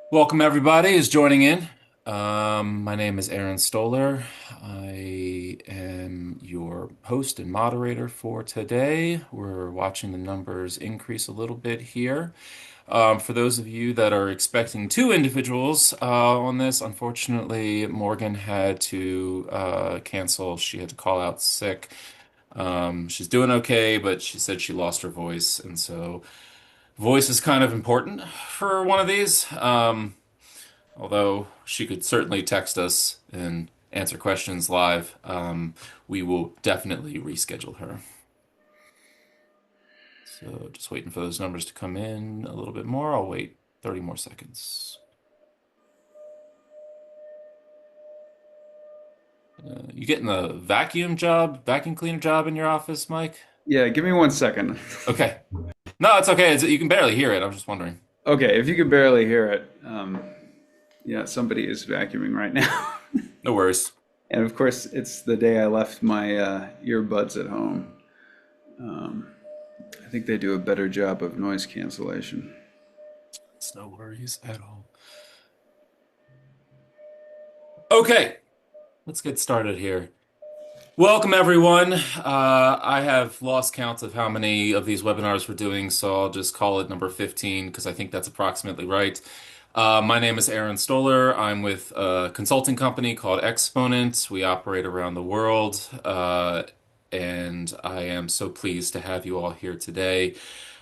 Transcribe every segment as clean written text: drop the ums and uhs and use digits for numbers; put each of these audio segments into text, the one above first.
Welcome, everybody, is joining in. My name is Aaron Stoller. I am your host and moderator for today. We're watching the numbers increase a little bit here. For those of you that are expecting two individuals on this, unfortunately, Morgan had to cancel. She had to call out sick. She's doing okay, but she said she lost her voice, and so voice is kind of important for one of these. Although she could certainly text us and answer questions live, we will definitely reschedule her. So just waiting for those numbers to come in a little bit more. I'll wait 30 more seconds. You getting the vacuum cleaner job in your office, Mike? Yeah, give me 1 second. Okay. No, it's okay. You can barely hear it. I was just wondering. Okay, if you could barely hear it, yeah, somebody is vacuuming right now. No worries. And of course, it's the day I left my earbuds at home. I think they do a better job of noise cancellation. It's no worries at all. Okay, let's get started here. Welcome, everyone. I have lost count of how many of these webinars we're doing, so I'll just call it number 15 because I think that's approximately right. My name is Aaron Stoller. I'm with a consulting company called Exponent. We operate around the world, and I am so pleased to have you all here today.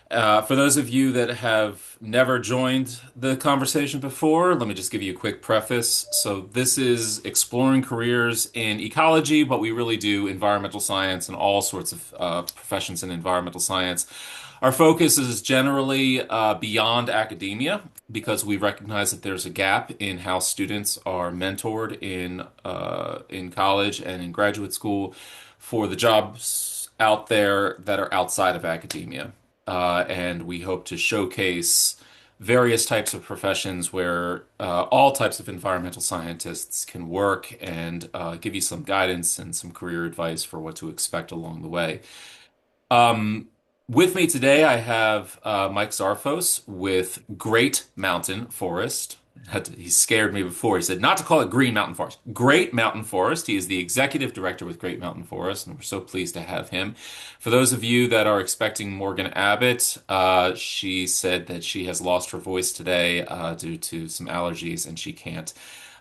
For those of you that have never joined the conversation before, let me just give you a quick preface. So, this is exploring careers in ecology, but we really do environmental science and all sorts of professions in environmental science. Our focus is generally beyond academia because we recognize that there's a gap in how students are mentored in college and in graduate school for the jobs out there that are outside of academia. And we hope to showcase various types of professions where all types of environmental scientists can work and give you some guidance and some career advice for what to expect along the way. Um, with me today, I have Mike Zarfos with Great Mountain Forest. He scared me before. He said not to call it Green Mountain Forest. Great Mountain Forest. He is the executive director with Great Mountain Forest, and we're so pleased to have him. For those of you that are expecting Morgan Abbott, she said that she has lost her voice today due to some allergies and she can't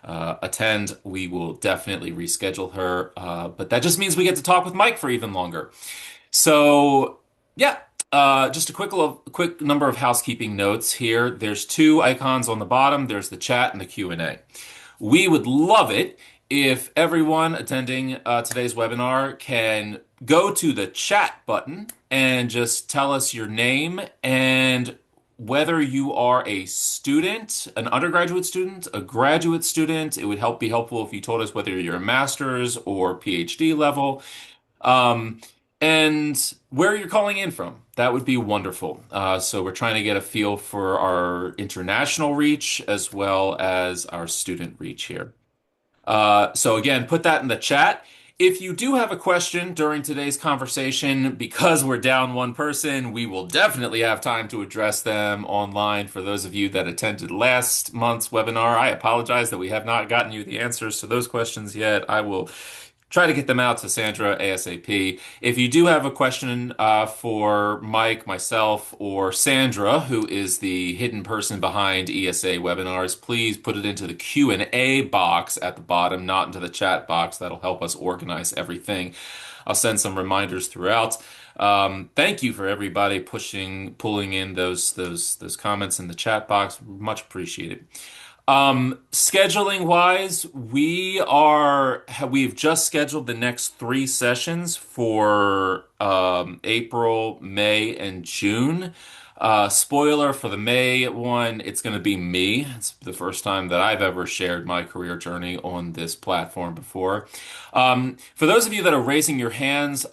attend. We will definitely reschedule her, but that just means we get to talk with Mike for even longer. So, yeah, just a quick number of housekeeping notes here. There's two icons on the bottom. There's the chat and the Q&A. We would love it if everyone attending today's webinar can go to the chat button and just tell us your name and whether you are a student, an undergraduate student, a graduate student. It would be helpful if you told us whether you're a master's or PhD level. Um, and where you're calling in from. That would be wonderful. So we're trying to get a feel for our international reach as well as our student reach here. So again, put that in the chat. If you do have a question during today's conversation, because we're down one person, we will definitely have time to address them online. For those of you that attended last month's webinar, I apologize that we have not gotten you the answers to those questions yet. I will try to get them out to Sandra ASAP. If you do have a question for Mike, myself, or Sandra, who is the hidden person behind ESA webinars, please put it into the Q&A box at the bottom, not into the chat box. That'll help us organize everything. I'll send some reminders throughout. Thank you for everybody pulling in those comments in the chat box. Much appreciated. Scheduling wise, we've just scheduled the next three sessions for April, May, and June. Spoiler for the May one, it's going to be me. It's the first time that I've ever shared my career journey on this platform before. For those of you that are raising your hands,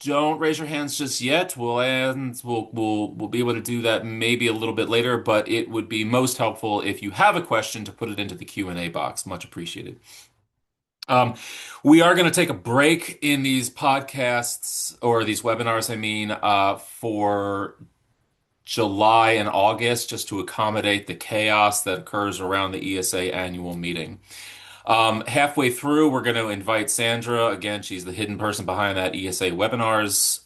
don't raise your hands just yet. We'll be able to do that maybe a little bit later, but it would be most helpful if you have a question to put it into the Q&A box. Much appreciated. Um, we are going to take a break in these podcasts or these webinars, I mean, for July and August just to accommodate the chaos that occurs around the ESA annual meeting. Halfway through, we're going to invite Sandra. Again, she's the hidden person behind that ESA webinars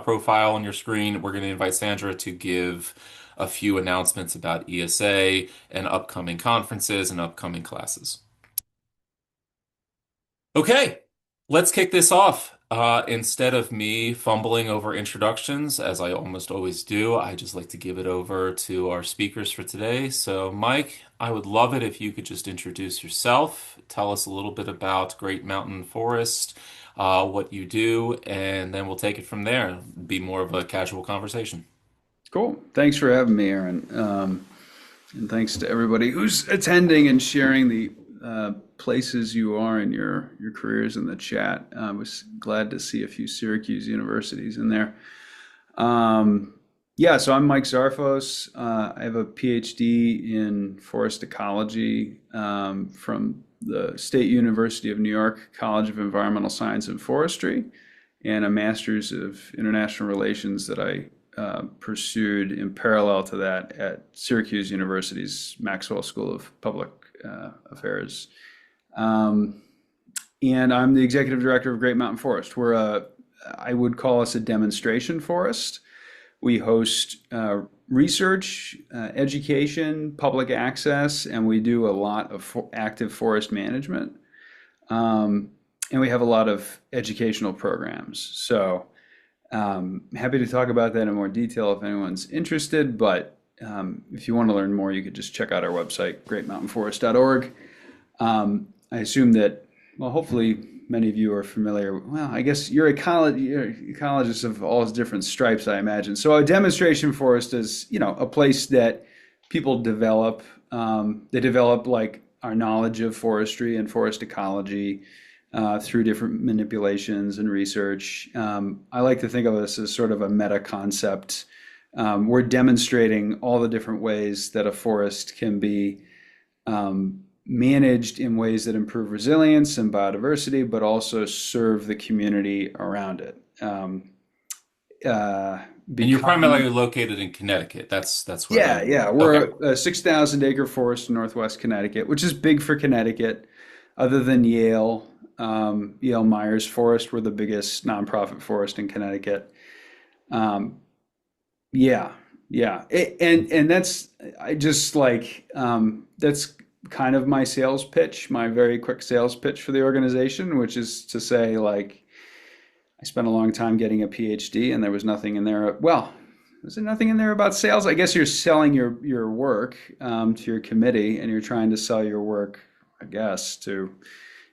profile on your screen. We're going to invite Sandra to give a few announcements about ESA and upcoming conferences and upcoming classes. Okay, let's kick this off. Instead of me fumbling over introductions, as I almost always do, I just like to give it over to our speakers for today. So, Mike, I would love it if you could just introduce yourself, tell us a little bit about Great Mountain Forest, what you do, and then we'll take it from there. Be more of a casual conversation. Cool. Thanks for having me, Aaron. And thanks to everybody who's attending and sharing the places you are in your careers in the chat. I was glad to see a few Syracuse universities in there. Yeah, so I'm Mike Zarfos. I have a PhD in forest ecology from the State University of New York College of Environmental Science and Forestry, and a master's of international relations that I pursued in parallel to that at Syracuse University's Maxwell School of Public Affairs. Um, and I'm the executive director of Great Mountain Forest. I would call us a demonstration forest. We host research, education, public access, and we do a lot of active forest management. And we have a lot of educational programs. So happy to talk about that in more detail if anyone's interested. But if you want to learn more, you could just check out our website, greatmountainforest.org. I assume that, well, hopefully many of you are familiar. Well, I guess you're ecologists of all different stripes, I imagine. So a demonstration forest is, a place that people develop. They develop like our knowledge of forestry and forest ecology through different manipulations and research. I like to think of this as sort of a meta concept. We're demonstrating all the different ways that a forest can be managed in ways that improve resilience and biodiversity, but also serve the community around it. And you're Become primarily located in Connecticut. That's where Yeah, the yeah. okay. We're a 6,000 acre forest in Northwest Connecticut, which is big for Connecticut. Other than Yale, Yale Myers Forest, we're the biggest nonprofit forest in Connecticut. Um, yeah, yeah. And that's, I just like, that's kind of my sales pitch, my very quick sales pitch for the organization, which is to say, like, I spent a long time getting a PhD and there was nothing in there. Well, is there nothing in there about sales? I guess you're selling your work to your committee and you're trying to sell your work, I guess, to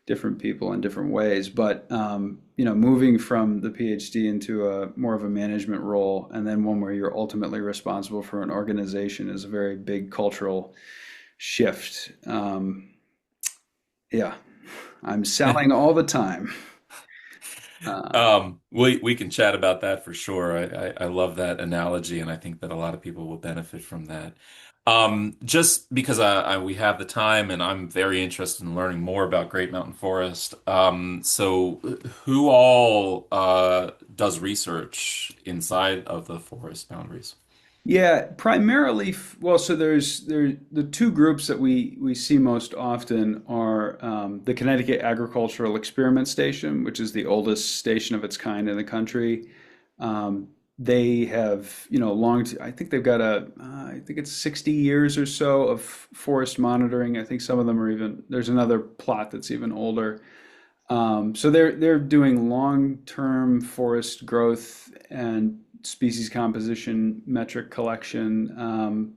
different people in different ways. But moving from the PhD into a more of a management role and then one where you're ultimately responsible for an organization is a very big cultural shift. Yeah, I'm selling all the time. Uh, We can chat about that for sure. I love that analogy, and I think that a lot of people will benefit from that. Just because we have the time, and I'm very interested in learning more about Great Mountain Forest. So who all does research inside of the forest boundaries? Yeah, primarily, well, so there the two groups that we see most often are the Connecticut Agricultural Experiment Station, which is the oldest station of its kind in the country. They have, I think they've got I think it's 60 years or so of forest monitoring. I think some of them are even, there's another plot that's even older. So they're doing long-term forest growth and species composition metric collection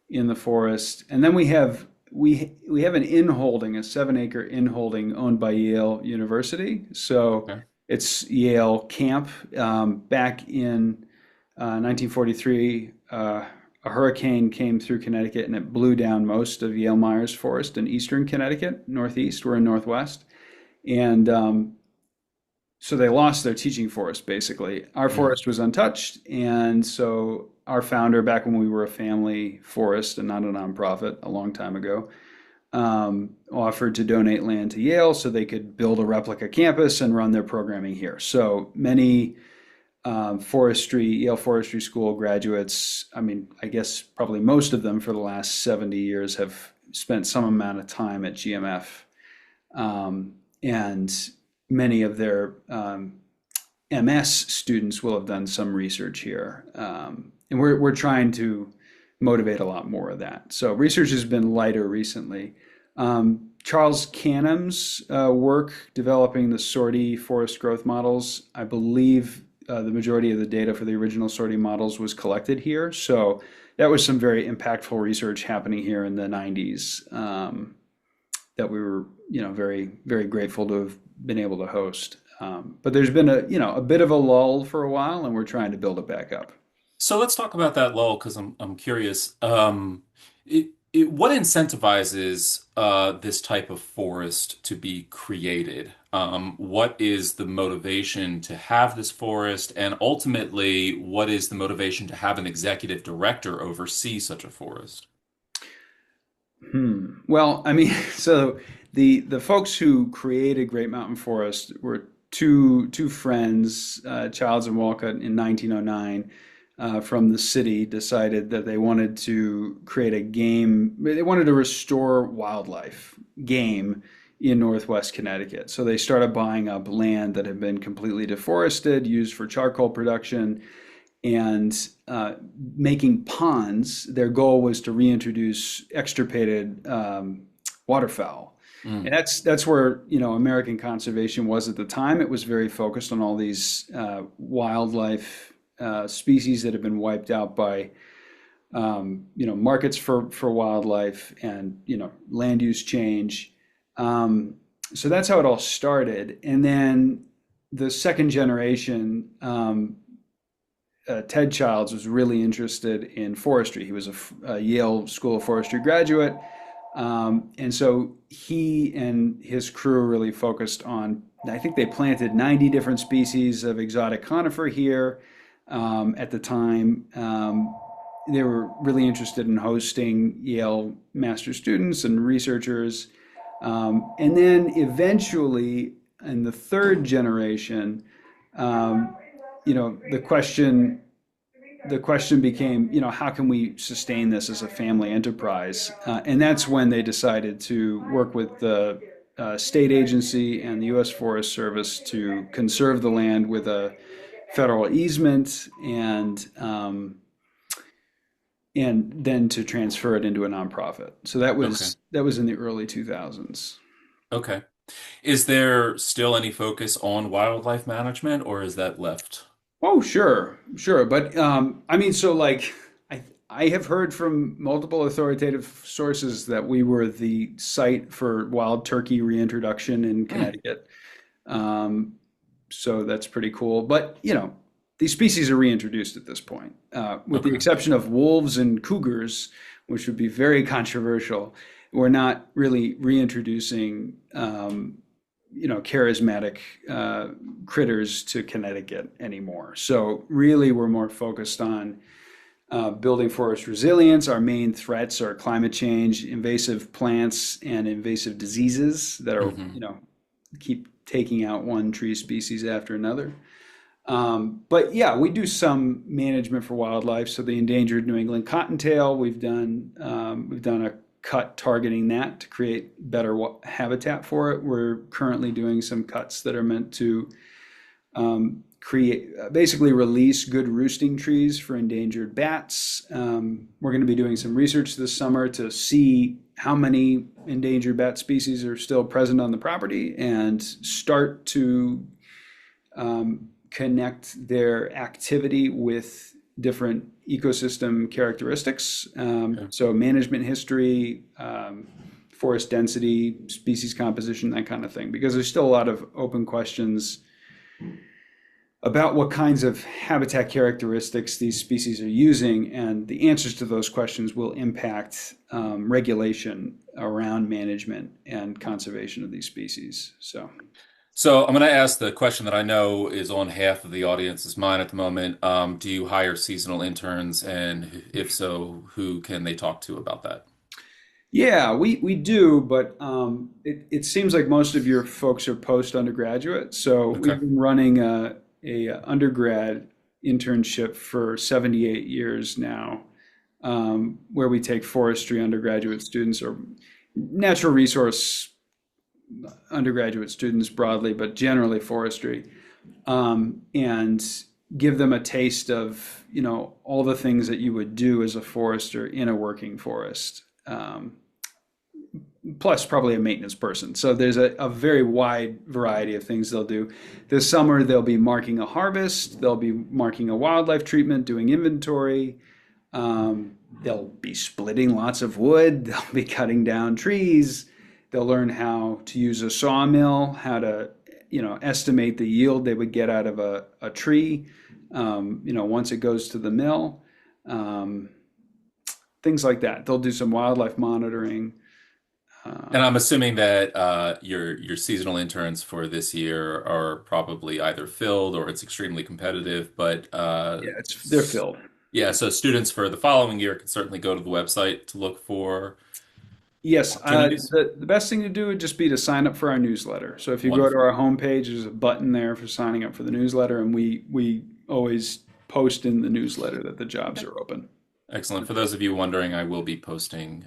in the forest, and then we have an inholding, a 7 acre inholding owned by Yale University. So Okay. it's Yale Camp. Back in 1943, a hurricane came through Connecticut and it blew down most of Yale Myers Forest in eastern Connecticut, northeast. We're in northwest. And so they lost their teaching forest, basically. Our Mhm. forest was untouched. And so our founder, back when we were a family forest and not a nonprofit a long time ago, offered to donate land to Yale so they could build a replica campus and run their programming here. So many forestry, Yale Forestry School graduates. I mean, I guess probably most of them for the last 70 years have spent some amount of time at GMF. And many of their MS students will have done some research here. And we're trying to motivate a lot more of that. So research has been lighter recently. Charles Canham's work developing the sortie forest growth models, I believe the majority of the data for the original sortie models was collected here. So that was some very impactful research happening here in the 90s that we were, very, very grateful to have been able to host. But there's been a bit of a lull for a while, and we're trying to build it back up. So let's talk about that lull because I'm curious. What incentivizes this type of forest to be created? What is the motivation to have this forest, and ultimately, what is the motivation to have an executive director oversee such a forest? Well, I mean, so the folks who created Great Mountain Forest were two friends, Childs and Walcott, in 1909 from the city decided that they wanted to create a game. They wanted to restore wildlife, game in Northwest Connecticut. So they started buying up land that had been completely deforested, used for charcoal production, and making ponds. Their goal was to reintroduce extirpated waterfowl. And Mm, that's where American conservation was at the time. It was very focused on all these wildlife species that have been wiped out by markets for wildlife and land use change. So that's how it all started. And then the second generation, Ted Childs was really interested in forestry. He was a Yale School of Forestry graduate. And so he and his crew really focused on, I think they planted 90 different species of exotic conifer here at the time. They were really interested in hosting Yale master students and researchers. And then eventually, in the third generation, um, the question became, how can we sustain this as a family enterprise? And that's when they decided to work with the state agency and the U.S. Forest Service to conserve the land with a federal easement and then to transfer it into a nonprofit. So that okay. was that was in the early 2000s. Okay. Is there still any focus on wildlife management, or is that left? Oh, sure, sure. But I mean, so like, I have heard from multiple authoritative sources that we were the site for wild turkey reintroduction in Mm, Connecticut. Um, so that's pretty cool. But these species are reintroduced at this point, with the okay. exception of wolves and cougars, which would be very controversial. We're not really reintroducing charismatic critters to Connecticut anymore. So really, we're more focused on building forest resilience. Our main threats are climate change, invasive plants, and invasive diseases that are, Hmm. keep taking out one tree species after another. But yeah, we do some management for wildlife. So the endangered New England cottontail, we've done a cut targeting that to create better habitat for it. We're currently doing some cuts that are meant to create, basically release good roosting trees for endangered bats. We're going to be doing some research this summer to see how many endangered bat species are still present on the property and start to connect their activity with different ecosystem characteristics. Okay. So management history, forest density, species composition, that kind of thing, because there's still a lot of open questions about what kinds of habitat characteristics these species are using, and the answers to those questions will impact regulation around management and conservation of these species. So. So I'm going to ask the question that I know is on half of the audience's mind at the moment. Do you hire seasonal interns, and if so, who can they talk to about that? Yeah, we do, but it seems like most of your folks are post undergraduate. So Okay. we've been running a undergrad internship for 78 years now, where we take forestry undergraduate students or natural resource undergraduate students broadly, but generally forestry, and give them a taste of, all the things that you would do as a forester in a working forest. Plus probably a maintenance person. So there's a very wide variety of things they'll do. This summer, they'll be marking a harvest, they'll be marking a wildlife treatment, doing inventory. They'll be splitting lots of wood, they'll be cutting down trees, they'll learn how to use a sawmill, how to, estimate the yield they would get out of a tree, once it goes to the mill. Um, Things like that. They'll do some wildlife monitoring. And I'm assuming that your seasonal interns for this year are probably either filled or it's extremely competitive. But Yeah, they're filled. yeah, so students for the following year can certainly go to the website to look for Yes, opportunities. the best thing to do would just be to sign up for our newsletter. So if you go to Wonderful. our homepage, there's a button there for signing up for the newsletter, and we always post in the newsletter that the jobs Okay. are open. Excellent. For those of you wondering, I will be posting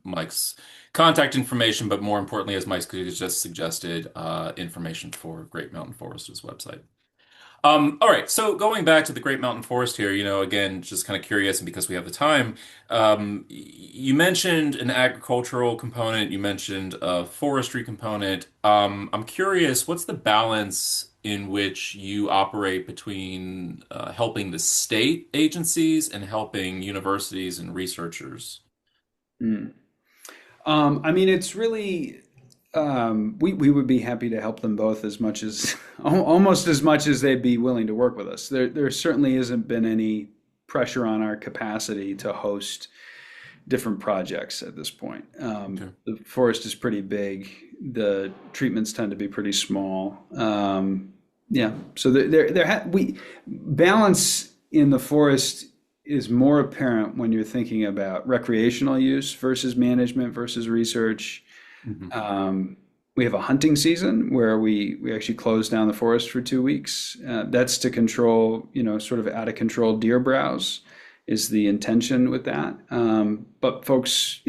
Mike's contact information, but more importantly, as Mike just suggested, information for Great Mountain Forest's website. All right, so going back to the Great Mountain Forest here, again, just kind of curious, and because we have the time, you mentioned an agricultural component, you mentioned a forestry component. I'm curious, what's the balance in which you operate between helping the state agencies and helping universities and researchers? Mm. I mean, it's really we would be happy to help them both as much as almost as much as they'd be willing to work with us. There certainly hasn't been any pressure on our capacity to host different projects at this point. Okay. The forest is pretty big. The treatments tend to be pretty small. Yeah, so we balance in the forest is more apparent when you're thinking about recreational use versus management versus research. Mhm. Um, we have a hunting season where we actually close down the forest for 2 weeks. That's to control, sort of out of control deer browse is the intention with that. But folks,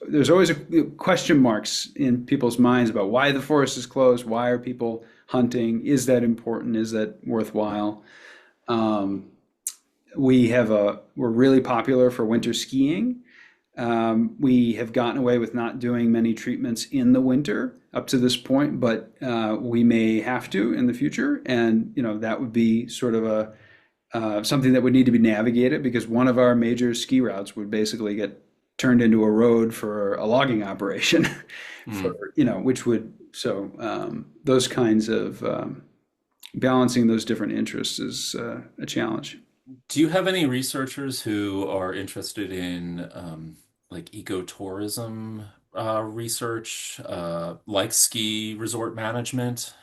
there's always question marks in people's minds about why the forest is closed. Why are people hunting? Is that important? Is that worthwhile? Um, we're really popular for winter skiing. We have gotten away with not doing many treatments in the winter up to this point, but we may have to in the future, and that would be sort of a something that would need to be navigated because one of our major ski routes would basically get turned into a road for a logging operation, Mm. which would those kinds of balancing those different interests is a challenge. Do you have any researchers who are interested in like ecotourism research, like ski resort management?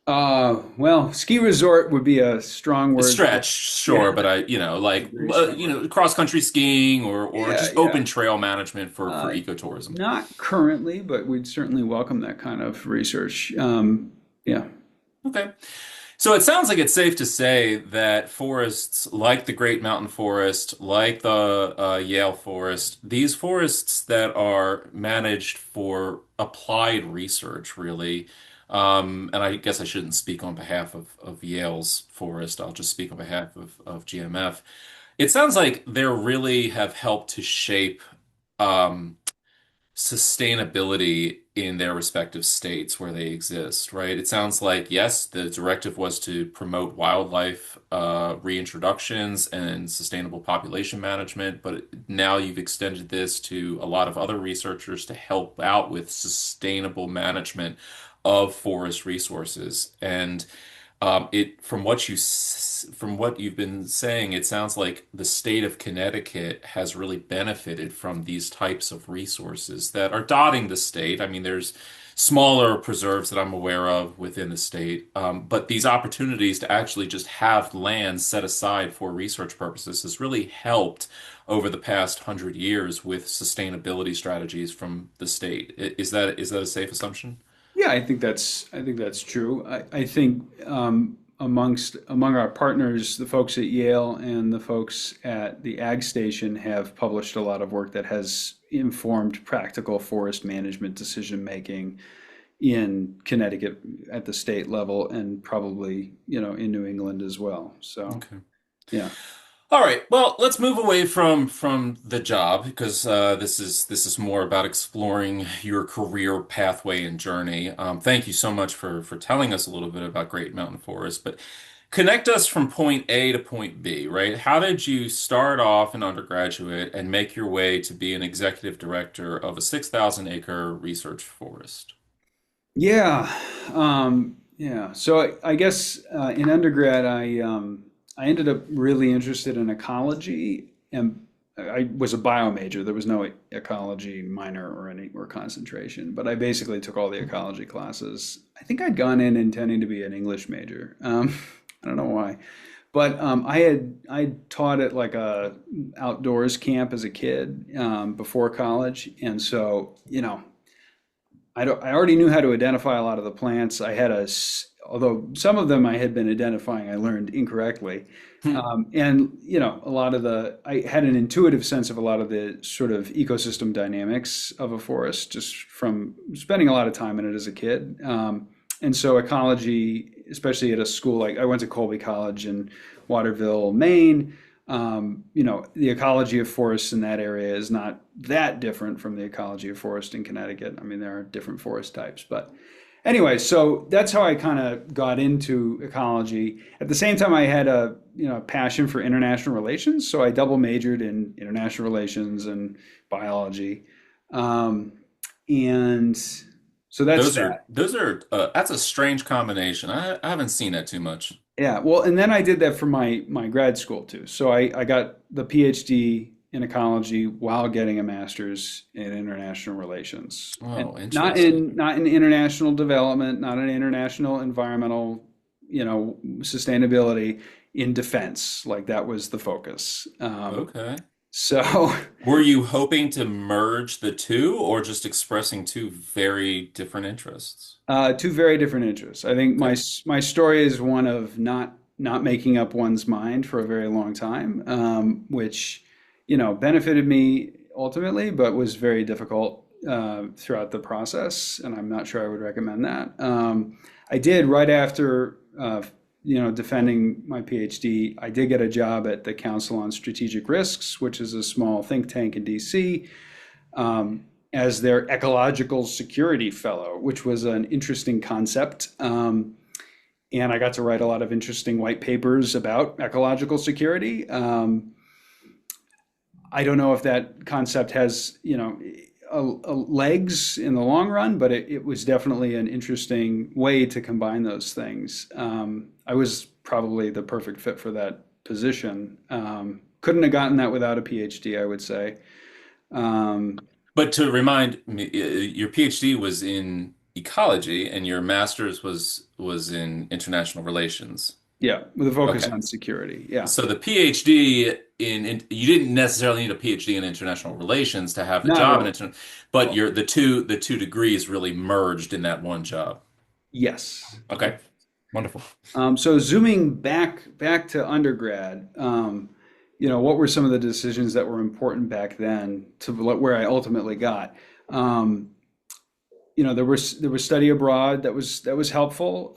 Well, ski resort would be a strong A word. stretch, Yeah, sure, but that's a very strong word. cross-country skiing or Yeah, just yeah. open trail management for Uh, ecotourism. Not currently, but we'd certainly welcome that kind of research. Yeah. Okay. So it sounds like it's safe to say that forests like the Great Mountain Forest, like the Yale Forest, these forests that are managed for applied research, really, and I guess I shouldn't speak on behalf of Yale's forest, I'll just speak on behalf of GMF. It sounds like they really have helped to shape um, sustainability in their respective states where they exist, right? It sounds like, yes, the directive was to promote wildlife reintroductions and sustainable population management, but now you've extended this to a lot of other researchers to help out with sustainable management of forest resources. And from what you've been saying, it sounds like the state of Connecticut has really benefited from these types of resources that are dotting the state. I mean, there's smaller preserves that I'm aware of within the state, but these opportunities to actually just have land set aside for research purposes has really helped over the past 100 years with sustainability strategies from the state. Is that a safe assumption? Yeah, I think that's true. I think a among our partners, the folks at Yale and the folks at the Ag Station have published a lot of work that has informed practical forest management decision making in Connecticut at the state level and probably, in New England as well. So, Okay. yeah. All right. Well, let's move away from the job because this is more about exploring your career pathway and journey. Thank you so much for telling us a little bit about Great Mountain Forest, but connect us from point A to point B, right? How did you start off an undergraduate and make your way to be an executive director of a 6,000 acre research forest? Yeah. Yeah. So I guess in undergrad, I ended up really interested in ecology, and I was a bio major. There was no ecology minor or concentration, but I basically took all the ecology classes. I think I'd gone in intending to be an English major. I don't know why, but I taught at like a outdoors camp as a kid before college, and so I already knew how to identify a lot of the plants. Although some of them I had been identifying, I learned incorrectly. And, a lot of I had an intuitive sense of a lot of the sort of ecosystem dynamics of a forest just from spending a lot of time in it as a kid. And so ecology, especially at a school like I went to Colby College in Waterville, Maine. The ecology of forests in that area is not that different from the ecology of forest in Connecticut. I mean, there are different forest types, but anyway, so that's how I kind of got into ecology. At the same time, I had a passion for international relations, so I double majored in international relations and biology, and so that's that. Those are that's a strange combination. I haven't seen that too much. Yeah, well, and then I did that for my grad school too. So I got the PhD in ecology while getting a master's in international relations, and Oh, not interesting. in international development, not in international environmental, sustainability, in defense. Like that was the focus. Okay. So Were you hoping to merge the two or just expressing two very different interests? two very different interests. I think Okay. my story is one of not making up one's mind for a very long time, which benefited me ultimately, but was very difficult throughout the process, and I'm not sure I would recommend that. I did right after defending my PhD. I did get a job at the Council on Strategic Risks, which is a small think tank in DC. As their ecological security fellow, which was an interesting concept. And I got to write a lot of interesting white papers about ecological security. I don't know if that concept has, legs in the long run, but it was definitely an interesting way to combine those things. I was probably the perfect fit for that position. Couldn't have gotten that without a PhD, I would say. Um, But to remind me, your PhD was in ecology and your master's was in international relations. yeah, with a focus Okay. on security. Yeah. So the PhD in you didn't necessarily need a PhD in international relations to have a Not at job in all. international, but Well, the two degrees really merged in that one job. yes. Okay. Wonderful. So zooming back to undergrad, what were some of the decisions that were important back then to where I ultimately got? Um, there was study abroad that was helpful.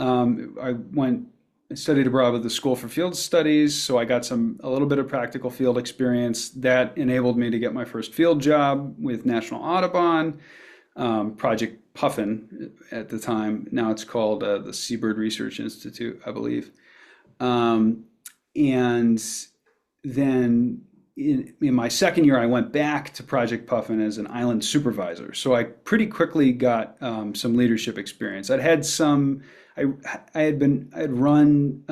I studied abroad with the School for Field Studies, so I got a little bit of practical field experience that enabled me to get my first field job with National Audubon. Project Puffin at the time. Now it's called the Seabird Research Institute, I believe. Um, and then in my second year, I went back to Project Puffin as an island supervisor. So I pretty quickly got some leadership experience. I, I had run,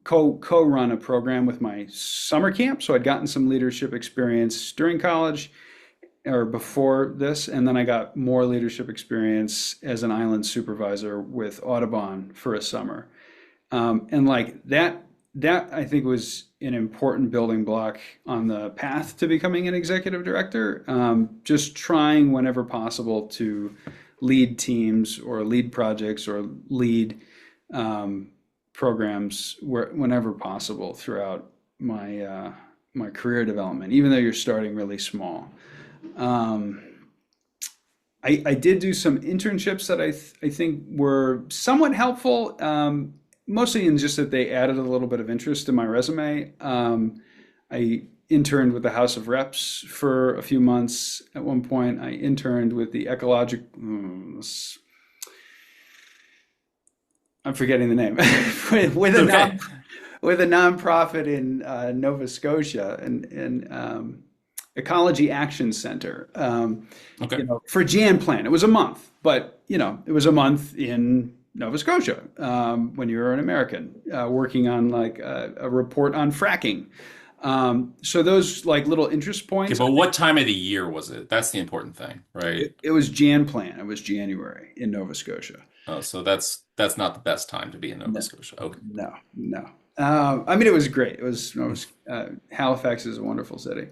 co-run a program with my summer camp. So I'd gotten some leadership experience during college or before this, and then I got more leadership experience as an island supervisor with Audubon for a summer. And like that I think was an important building block on the path to becoming an executive director. Just trying whenever possible to lead teams or lead projects or lead programs whenever possible throughout my career development, even though you're starting really small. Um, I did do some internships that I think were somewhat helpful, mostly in just that they added a little bit of interest to my resume. I interned with the House of Reps for a few months. At one point, I interned with the Ecologic. I'm forgetting the name with It's a okay. with a nonprofit in Nova Scotia and Ecology Action Center. Okay. For Jan Plan, it was a month, but it was a month in Nova Scotia when you were an American working on like a report on fracking. So those like little interest Okay, points. but what time of the year was it? That's the important thing, right? It was Jan Plan. It was January in Nova Scotia. Oh, so that's not the best time to be in Nova No, Scotia. Okay. no, no. I mean, it was great. It was Halifax is a wonderful city.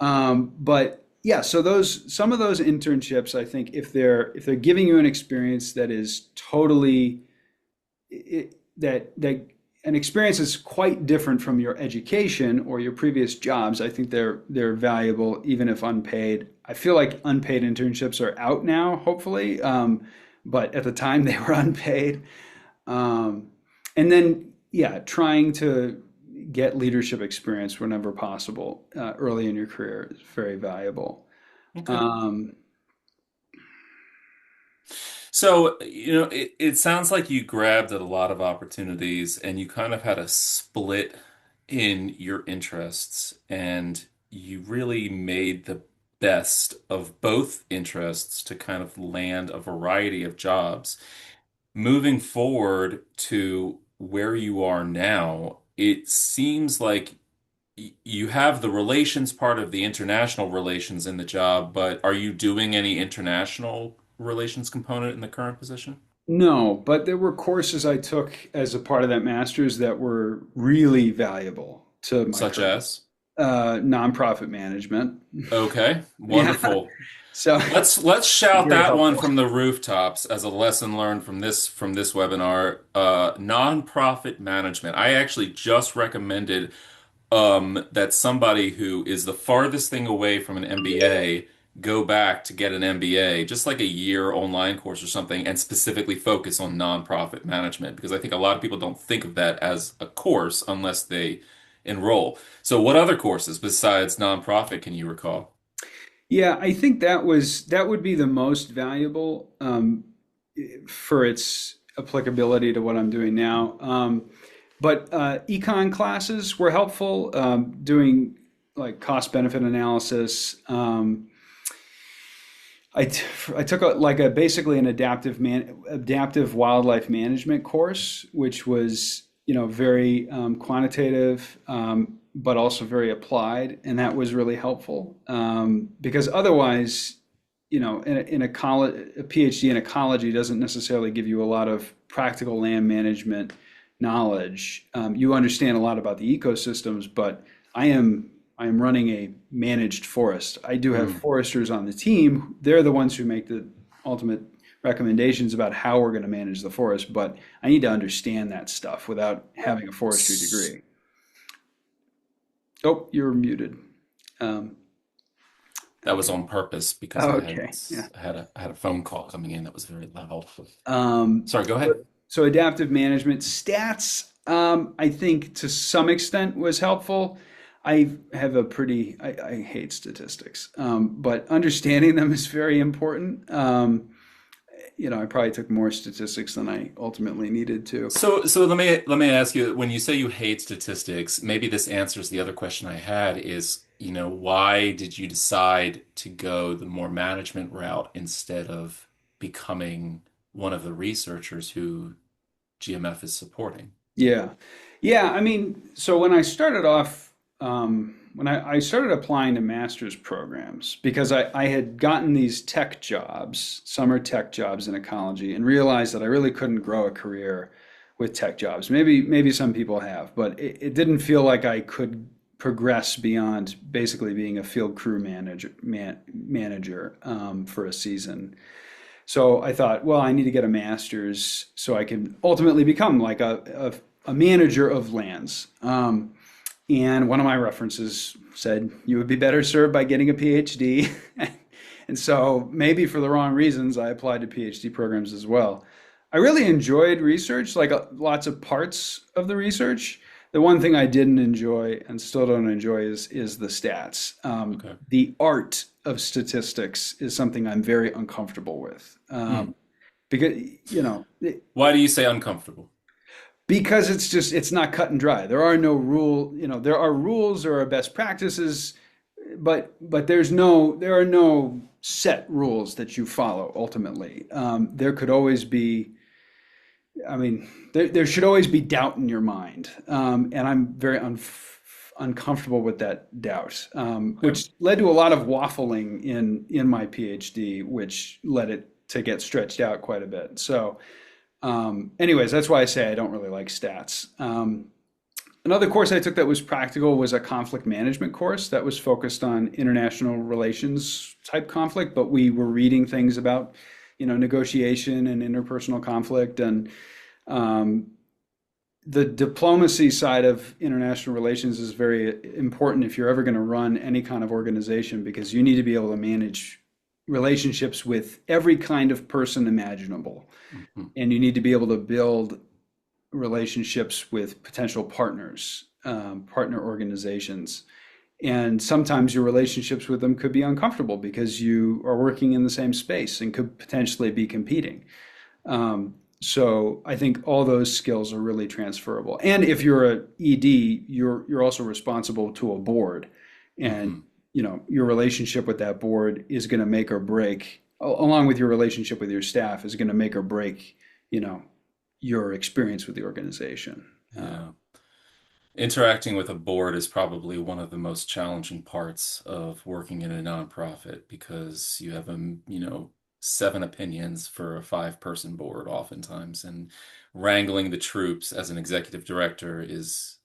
But yeah, so those some of those internships, I think, if they're giving you an experience that is totally that an experience is quite different from your education or your previous jobs, I think they're valuable even if unpaid. I feel like unpaid internships are out now, hopefully, but at the time they were unpaid. Um, and then, yeah, trying to get leadership experience whenever possible early in your career is very valuable. Okay. Um, So, it sounds like you grabbed at a lot of opportunities and you kind of had a split in your interests, and you really made the best of both interests to kind of land a variety of jobs. Moving forward to where you are now, it seems like you have the relations part of the international relations in the job, but are you doing any international relations component in the current position? no, but there were courses I took as a part of that master's that were really valuable to my Such career. as? Nonprofit management. Okay, Yeah. wonderful. So Let's shout very that one helpful. from the rooftops as a lesson learned from this webinar. Nonprofit management. I actually just recommended that somebody who is the farthest thing away from an MBA go back to get an MBA, just like a year online course or something, and specifically focus on nonprofit management because I think a lot of people don't think of that as a course unless they enroll. So, what other courses besides nonprofit can you recall? Yeah, I think that would be the most valuable for its applicability to what I'm doing now. But econ classes were helpful, doing like cost benefit analysis. I took like a basically an adaptive wildlife management course, which was very quantitative, but also very applied, and that was really helpful because otherwise, in a college, a PhD in ecology doesn't necessarily give you a lot of practical land management knowledge. You understand a lot about the ecosystems, but I am I am running a managed forest. I do have Hmm. foresters on the team. They're the ones who make the ultimate recommendations about how we're going to manage the forest, but I need to understand that stuff without having a forestry S- degree. Oh, you're muted. Um, That was okay. on purpose because Okay. Yeah. I had a phone call coming in that was very loud. Um, Sorry, go so, ahead. so adaptive management stats, I think to some extent was helpful. I hate statistics, but understanding them is very important. I probably took more statistics than I ultimately needed to. So let me ask you, when you say you hate statistics, maybe this answers the other question I had is, why did you decide to go the more management route instead of becoming one of the researchers who GMF is supporting? Yeah. Yeah. I mean, so when I started off, when I started applying to master's programs, because I had gotten these tech jobs, summer tech jobs in ecology, and realized that I really couldn't grow a career with tech jobs. Maybe some people have, but it didn't feel like I could progress beyond basically being a field crew manager for a season. So I thought, well, I need to get a master's so I can ultimately become like a a manager of lands. And one of my references said, you would be better served by getting a PhD. And so, maybe for the wrong reasons, I applied to PhD programs as well. I really enjoyed research, like lots of parts of the research. The one thing I didn't enjoy and still don't enjoy is the stats. Okay. The art of statistics is something I'm very uncomfortable with. Hmm. Because, you know, Why do you say uncomfortable? because it's not cut and dry. There are no there are rules, there are best practices, but there are no set rules that you follow ultimately. There could always be, I mean, there should always be doubt in your mind, and I'm very uncomfortable with that doubt, Okay. which led to a lot of waffling in my PhD, which led it to get stretched out quite a bit. So, anyways, that's why I say I don't really like stats. Another course I took that was practical was a conflict management course that was focused on international relations type conflict, but we were reading things about, negotiation and interpersonal conflict and um, the diplomacy side of international relations is very important if you're ever going to run any kind of organization because you need to be able to manage relationships with every kind of person imaginable. Mhm. And you need to be able to build relationships with potential partners, partner organizations. And sometimes your relationships with them could be uncomfortable because you are working in the same space and could potentially be competing. So I think all those skills are really transferable. And if you're a ED, you're also responsible to a board, and Mhm. your relationship with that board is going to make or break, along with your relationship with your staff, is going to make or break, you know, your experience with the organization. Yeah. Interacting with a board is probably one of the most challenging parts of working in a nonprofit because you have seven opinions for a five-person board oftentimes, and wrangling the troops as an executive director is,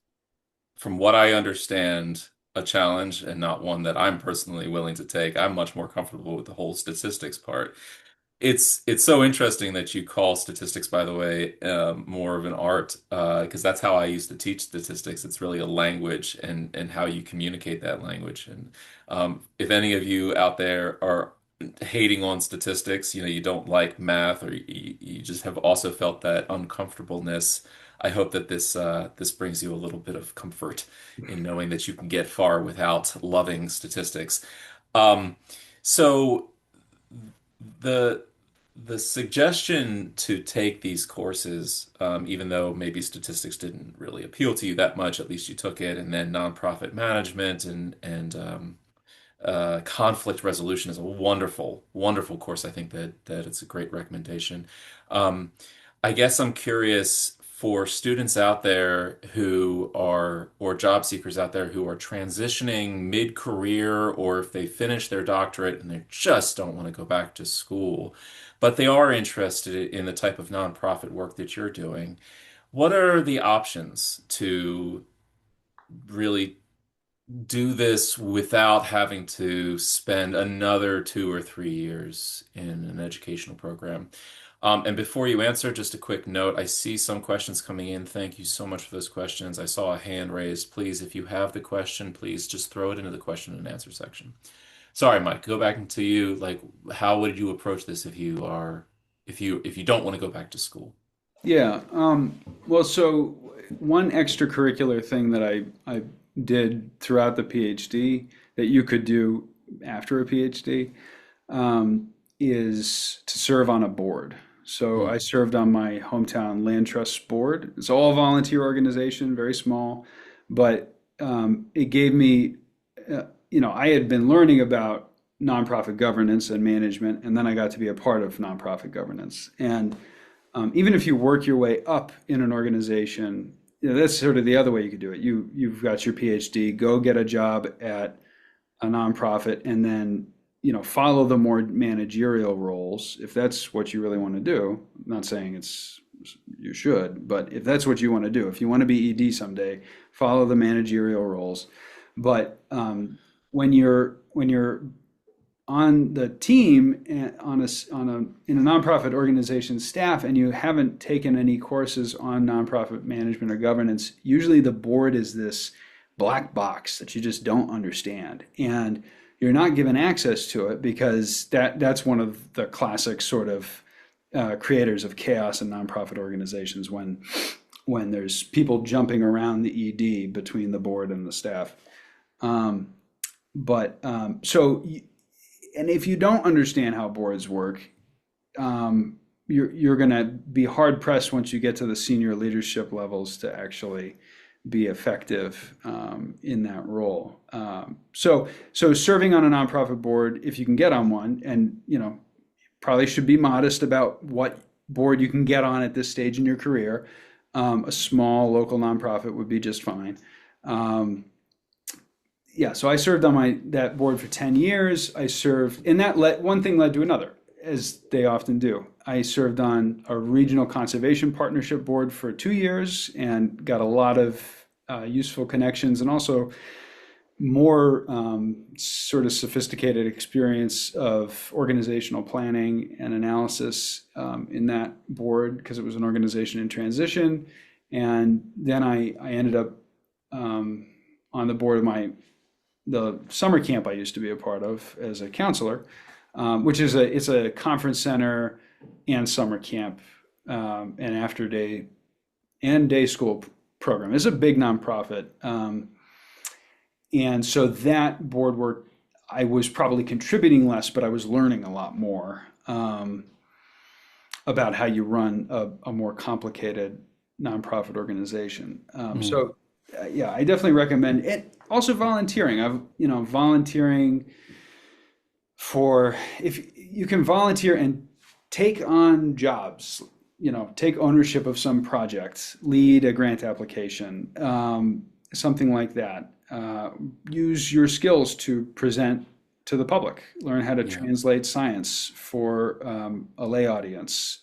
from what I understand, a challenge and not one that I'm personally willing to take. I'm much more comfortable with the whole statistics part. It's so interesting that you call statistics, by the way, more of an art, because that's how I used to teach statistics. It's really a language and how you communicate that language. And if any of you out there are hating on statistics, you don't like math, or you just have also felt that uncomfortableness, I hope that this brings you a little bit of comfort in knowing that you can get far without loving statistics. Um, so the the suggestion to take these courses, even though maybe statistics didn't really appeal to you that much, at least you took it, and then nonprofit management and conflict resolution is a wonderful, wonderful course. I think that it's a great recommendation. Um, I guess I'm curious for students out there who are, or job seekers out there who are transitioning mid-career, or if they finish their doctorate and they just don't want to go back to school, but they are interested in the type of nonprofit work that you're doing. What are the options to really do this without having to spend another 2 or 3 years in an educational program? And before you answer, just a quick note. I see some questions coming in. Thank you so much for those questions. I saw a hand raised. Please, if you have the question, please just throw it into the question and answer section. Sorry, Mike, go back into you. Like, how would you approach this if you don't want to go back to school? Yeah. Well, so one extracurricular thing that I did throughout the PhD that you could do after a PhD is to serve on a board. So I Hmm. served on my hometown land trust board. It's all volunteer organization, very small, but it gave me, I had been learning about nonprofit governance and management, and then I got to be a part of nonprofit governance. And even if you work your way up in an organization, that's sort of the other way you could do it. You've got your PhD, go get a job at a nonprofit, and then follow the more managerial roles if that's what you really want to do. I'm not saying it's you should, but if that's what you want to do, if you want to be ED someday, follow the managerial roles. But when you're on the team in a nonprofit organization staff and you haven't taken any courses on nonprofit management or governance, usually the board is this black box that you just don't understand. And you're not given access to it because that's one of the classic sort of creators of chaos in nonprofit organizations when there's people jumping around the ED between the board and the staff. Um, so, and if you don't understand how boards work, you're going to be hard pressed once you get to the senior leadership levels to actually be effective in that role. So serving on a nonprofit board, if you can get on one, and probably should be modest about what board you can get on at this stage in your career. A small local nonprofit would be just fine. Um, yeah, so I served on that board for 10 years. I served, and one thing led to another, as they often do. I served on a regional conservation partnership board for 2 years and got a lot of useful connections and also more sort of sophisticated experience of organizational planning and analysis in that board because it was an organization in transition. And then I ended up on the board of the summer camp I used to be a part of as a counselor, which is it's a conference center and summer camp and after day and day school program. It's a big nonprofit. And so that board work, I was probably contributing less, but I was learning a lot more about how you run a more complicated nonprofit organization. Mm. Yeah, I definitely recommend it. Also volunteering. Volunteering for if you can volunteer and take on jobs, take ownership of some project, lead a grant application, something like that. Use your skills to present to the public. Learn how to Yeah. translate science for a lay audience,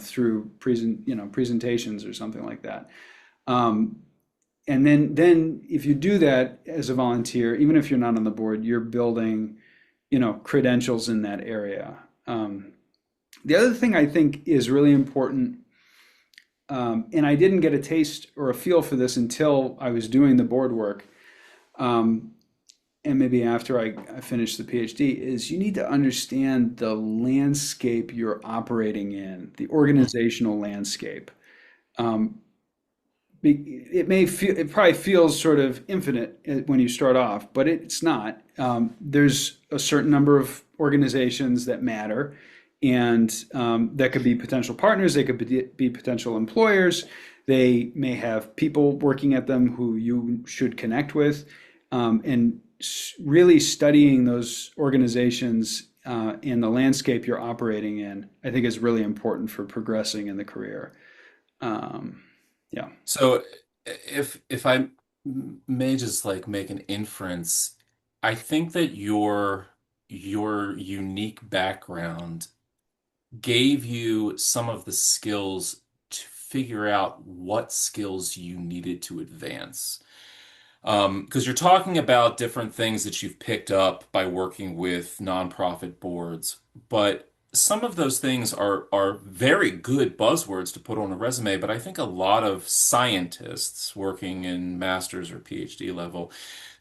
through presentations or something like that. Um, and then if you do that as a volunteer, even if you're not on the board, you're building, credentials in that area. The other thing I think is really important, and I didn't get a taste or a feel for this until I was doing the board work, and maybe after I finished the PhD, is you need to understand the landscape you're operating in, the Mm. organizational landscape. Um, it probably feels sort of infinite when you start off, but it's not. There's a certain number of organizations that matter, and that could be potential partners, they could be potential employers, they may have people working at them who you should connect with, and really studying those organizations and the landscape you're operating in, I think is really important for progressing in the career. Um, yeah. So if I may just like make an inference, I think that your unique background gave you some of the skills to figure out what skills you needed to advance. Because you're talking about different things that you've picked up by working with nonprofit boards, but some of those things are very good buzzwords to put on a resume, but I think a lot of scientists working in master's or PhD level,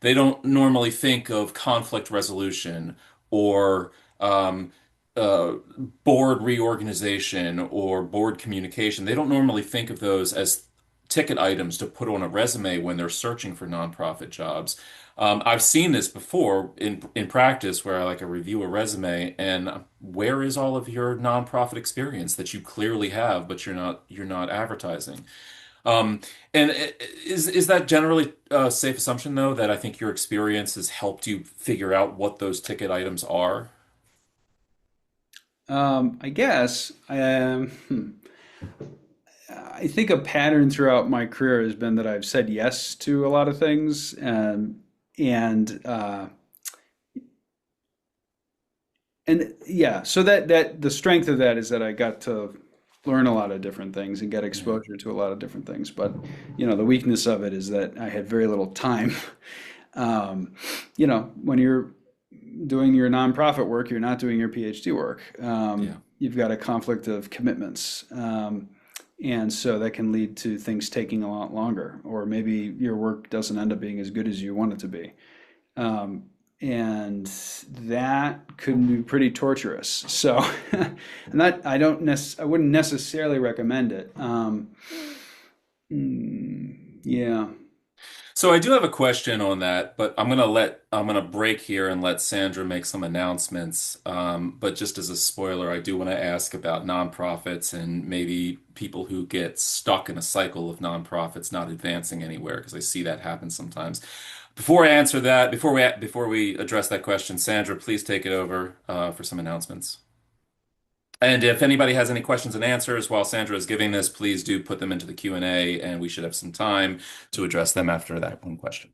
they don't normally think of conflict resolution or uh, board reorganization or board communication. They don't normally think of those as ticket items to put on a resume when they're searching for nonprofit jobs. I've seen this before in practice where I review a resume and where is all of your nonprofit experience that you clearly have, but you're not advertising. Um, and is that generally a safe assumption though, that I think your experience has helped you figure out what those ticket items are? I guess I think a pattern throughout my career has been that I've said yes to a lot of things, and yeah, so that the strength of that is that I got to learn a lot of different things and get Yeah. exposure to a lot of different things. But the weakness of it is that I had very little time. Um, when you're doing your nonprofit work, you're not doing your PhD work. Yeah. You've got a conflict of commitments. And so that can lead to things taking a lot longer, or maybe your work doesn't end up being as good as you want it to be. Um, and that could be pretty torturous. So, and that I wouldn't necessarily recommend it. Yeah. So I do have a question on that, but I'm gonna break here and let Sandra make some announcements. But just as a spoiler, I do want to ask about nonprofits and maybe people who get stuck in a cycle of nonprofits not advancing anywhere, because I see that happen sometimes. Before I answer that, before we address that question, Sandra, please take it over for some announcements. And if anybody has any questions and answers while Sandra is giving this, please do put them into the Q&A, and we should have some time to address them after that one question.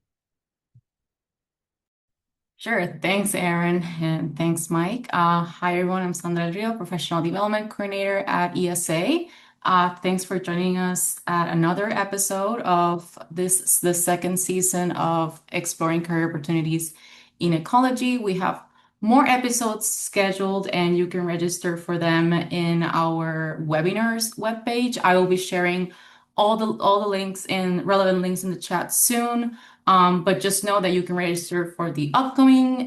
Sure. Thanks, Aaron, and thanks, Mike. Hi, everyone. I'm Sandra Del Rio, Professional Development Coordinator at ESA. Thanks for joining us at another episode of the second season of Exploring Career Opportunities in Ecology. We have more episodes scheduled, and you can register for them in our webinars webpage. I will be sharing all the links and relevant links in the chat soon. But just know that you can register for the upcoming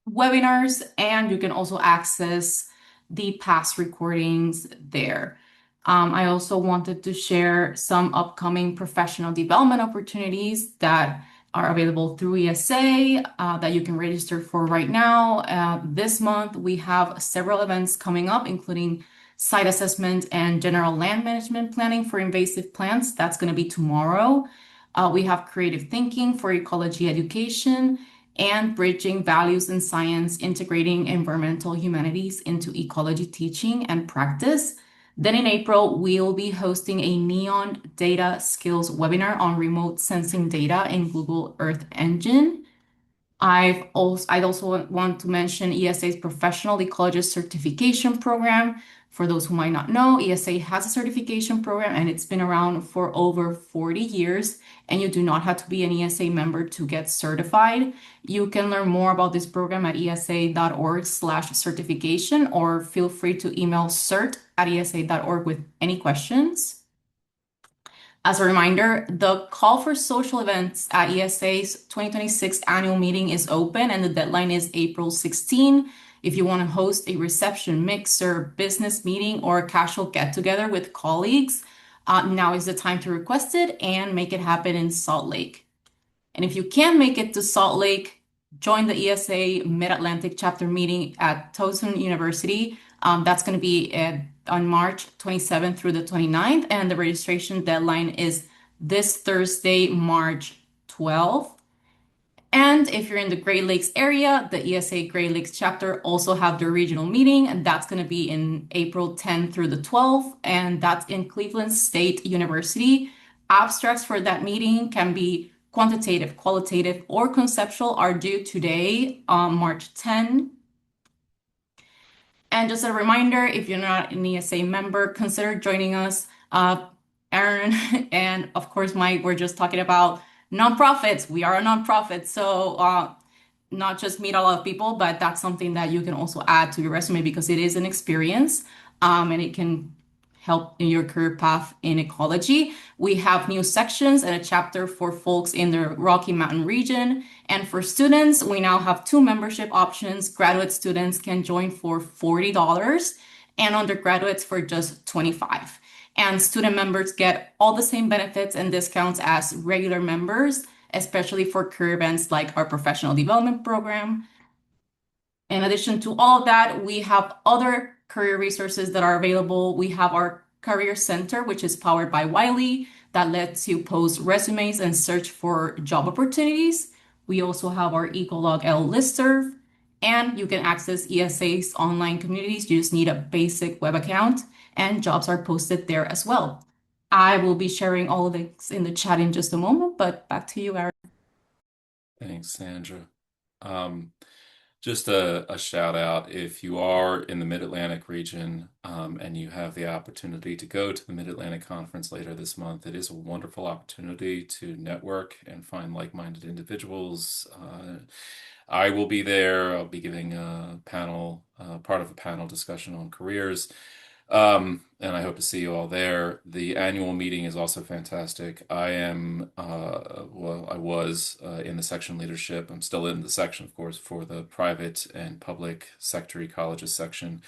webinars, and you can also access the past recordings there. I also wanted to share some upcoming professional development opportunities that are available through ESA that you can register for right now. This month, we have several events coming up, including site assessment and general land management planning for invasive plants. That's going to be tomorrow. We have creative thinking for ecology education and bridging values and science, integrating environmental humanities into ecology teaching and practice. Then in April, we'll be hosting a Neon Data Skills webinar on remote sensing data in Google Earth Engine. I'd also want to mention ESA's Professional Ecologist Certification Program. For those who might not know, ESA has a certification program and it's been around for over 40 years, and you do not have to be an ESA member to get certified. You can learn more about this program at esa.org/certification, or feel free to email cert@esa.org with any questions. As a reminder, the call for social events at ESA's 2026 annual meeting is open, and the deadline is April 16. If you want to host a reception, mixer, business meeting, or a casual get-together with colleagues, now is the time to request it and make it happen in Salt Lake. And if you can't make it to Salt Lake, join the ESA Mid-Atlantic chapter meeting at Towson University. That's going to be on March 27th through the 29th, and the registration deadline is this Thursday, March 12th. And if you're in the Great Lakes area, the ESA Great Lakes chapter also have their regional meeting, and that's going to be in April 10th through the 12th, and that's in Cleveland State University. Abstracts for that meeting can be quantitative, qualitative, or conceptual are due today on March 10. And just a reminder, if you're not an ESA member, consider joining us. Aaron and of course Mike, we're just talking about nonprofits. We are a nonprofit, so not just meet a lot of people, but that's something that you can also add to your resume because it is an experience, and it can help in your career path in ecology. We have new sections and a chapter for folks in the Rocky Mountain region. And for students, we now have two membership options. Graduate students can join for $40 and undergraduates for just $25. And student members get all the same benefits and discounts as regular members, especially for career events like our professional development program. In addition to all of that, we have other career resources that are available. We have our Career Center, which is powered by Wiley, that lets you post resumes and search for job opportunities. We also have our Ecolog L listserv, and you can access ESA's online communities. You just need a basic web account, and jobs are posted there as well. I will be sharing all of this in the chat in just a moment, but back to you, Aaron. Thanks, Sandra. Um, just a shout out if you are in the Mid-Atlantic region and you have the opportunity to go to the Mid-Atlantic Conference later this month. It is a wonderful opportunity to network and find like-minded individuals. I will be there. I'll be giving a panel, part of a panel discussion on careers. And I hope to see you all there. The annual meeting is also fantastic. I was in the section leadership. I'm still in the section, of course, for the private and public sector colleges section.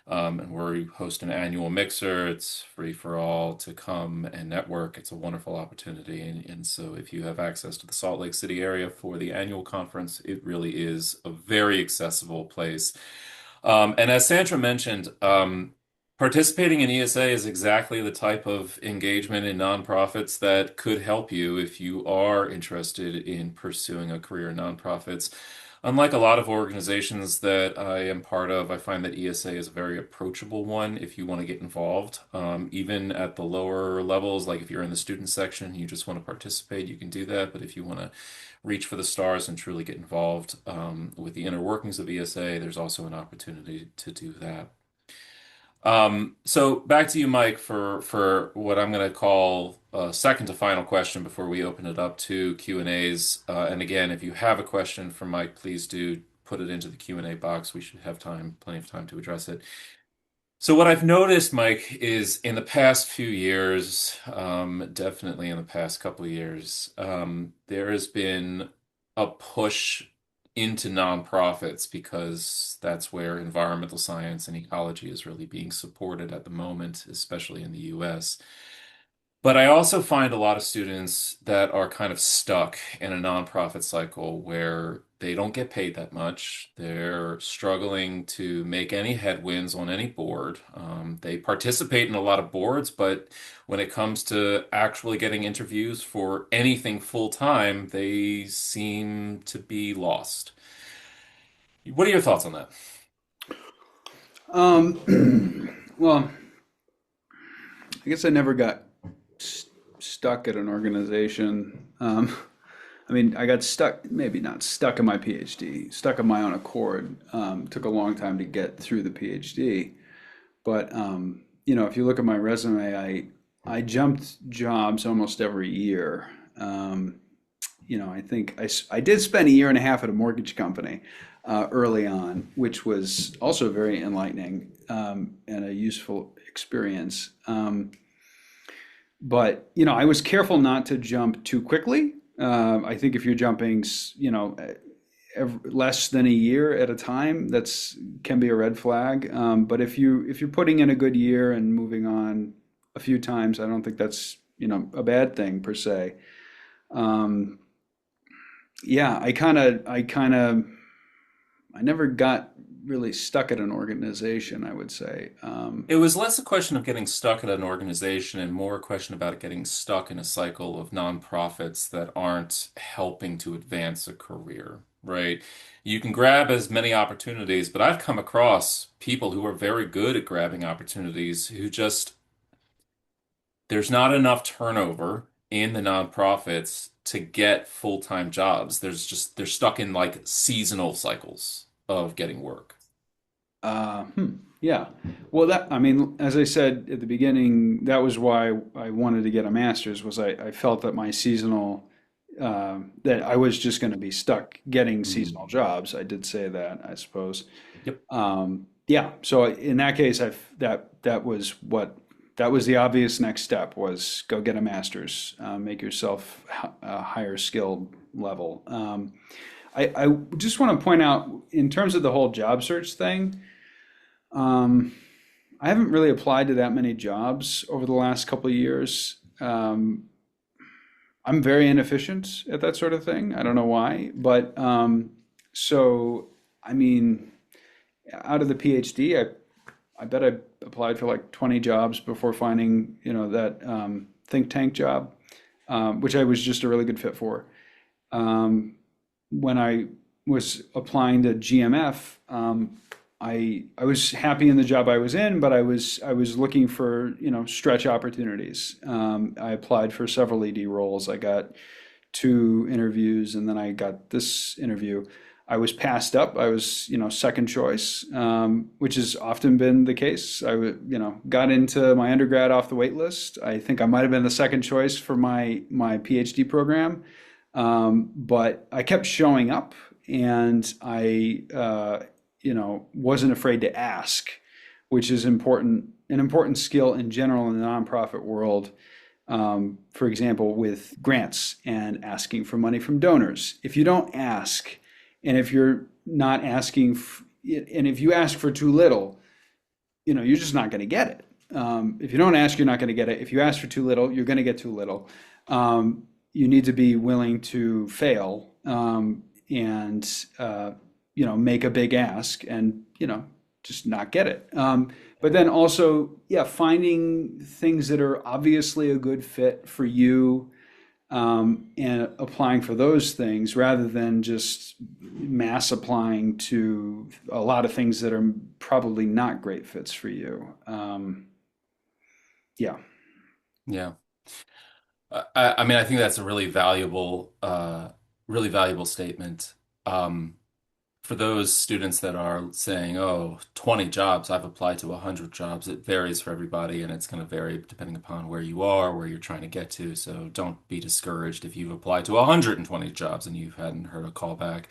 And we host an annual mixer. It's free for all to come and network. It's a wonderful opportunity. And so if you have access to the Salt Lake City area for the annual conference, it really is a very accessible place. And as Sandra mentioned, participating in ESA is exactly the type of engagement in nonprofits that could help you if you are interested in pursuing a career in nonprofits. Unlike a lot of organizations that I am part of, I find that ESA is a very approachable one if you want to get involved. Even at the lower levels, like if you're in the student section, you just want to participate, you can do that. But if you want to reach for the stars and truly get involved with the inner workings of ESA, there's also an opportunity to do that. So back to you, Mike, for what I'm going to call a second to final question before we open it up to Q&As. And again, if you have a question for Mike, please do put it into the Q&A box. We should have time, plenty of time to address it. So what I've noticed, Mike, is in the past few years, definitely in the past couple of years, there has been a push into nonprofits because that's where environmental science and ecology is really being supported at the moment, especially in the US. But I also find a lot of students that are kind of stuck in a nonprofit cycle where they don't get paid that much. They're struggling to make any headwinds on any board. They participate in a lot of boards, but when it comes to actually getting interviews for anything full time, they seem to be lost. What are your thoughts on that? Well, I guess I never got stuck at an organization. I mean, I got stuck, maybe not stuck in my PhD, stuck on my own accord. Took a long time to get through the PhD. But if you look at my resume, I jumped jobs almost every year. I think I did spend a year and a half at a mortgage company early on, which was also very enlightening and a useful experience. But I was careful not to jump too quickly. I think if you're jumping, less than a year at a time, that's can be a red flag. But if you're putting in a good year and moving on a few times, I don't think that's a bad thing per se. Um, yeah, I never got really stuck at an organization, I would say. It was less a question of getting stuck at an organization and more a question about getting stuck in a cycle of nonprofits that aren't helping to advance a career, right? You can grab as many opportunities, but I've come across people who are very good at grabbing opportunities who just, there's not enough turnover in the nonprofits to get full-time jobs. They're stuck in like seasonal cycles of getting work. Uh, hmm, yeah. Well, I mean, as I said at the beginning, that was why I wanted to get a master's, was I felt that my seasonal, that I was just going to be stuck getting Mhm. seasonal jobs. I did say that, I suppose. Yep. Yeah. So in that case, that was the obvious next step, was go get a master's, make yourself a higher skilled level. I just want to point out in terms of the whole job search thing. Um, I haven't really applied to that many jobs over the last couple of years. I'm very inefficient at that sort of thing. I don't know why, but so I mean, out of the PhD, I bet I applied for like 20 jobs before finding, that think tank job, which I was just a really good fit for. Um, when I was applying to GMF, I was happy in the job I was in, but I was looking for stretch opportunities. I applied for several ED roles. I got two interviews, and then I got this interview. I was passed up. I was second choice, which has often been the case. Got into my undergrad off the wait list. I think I might have been the second choice for my PhD program, but I kept showing up, and I, wasn't afraid to ask, which is important, an important skill in general in the nonprofit world. For example, with grants and asking for money from donors. If you don't ask, and if you're not asking, and if you ask for too little, you're just not going to get it. If you don't ask, you're not going to get it. If you ask for too little, you're going to get too little. You need to be willing to fail, and make a big ask, and just not get it. But then also, yeah, finding things that are obviously a good fit for you, and applying for those things rather than just mass applying to a lot of things that are probably not great fits for you. Yeah. Yeah. I mean, I think that's a really valuable statement. Um, for those students that are saying, oh, 20 jobs, I've applied to 100 jobs, it varies for everybody and it's going to vary depending upon where you are, where you're trying to get to. So don't be discouraged if you've applied to 120 jobs and you hadn't heard a call back.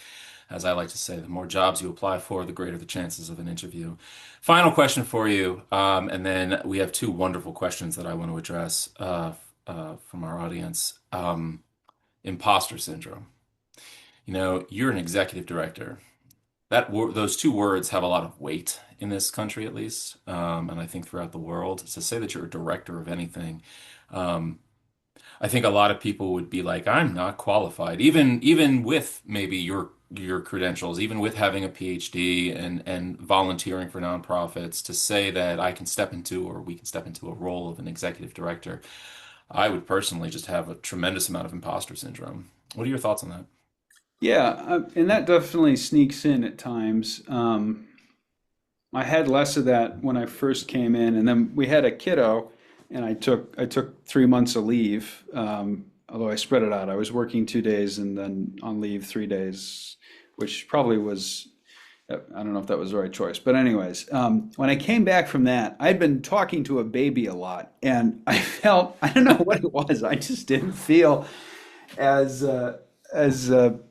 As I like to say, the more jobs you apply for, the greater the chances of an interview. Final question for you, and then we have two wonderful questions that I want to address from our audience. Imposter syndrome. You're an executive director. Those two words have a lot of weight in this country, at least, and I think throughout the world. To say that you're a director of anything, um, I think a lot of people would be like, "I'm not qualified," even with maybe your credentials, even with having a PhD and volunteering for nonprofits, to say that I can step into or we can step into a role of an executive director. I would personally just have a tremendous amount of imposter syndrome. What are your thoughts on that? Yeah, and that definitely sneaks in at times. I had less of that when I first came in, and then we had a kiddo, and I took 3 months of leave. Although I spread it out, I was working 2 days and then on leave 3 days, which probably was, I don't know if that was the right choice. But anyways, when I came back from that, I'd been talking to a baby a lot, and I felt, I don't know what it was, I just didn't feel as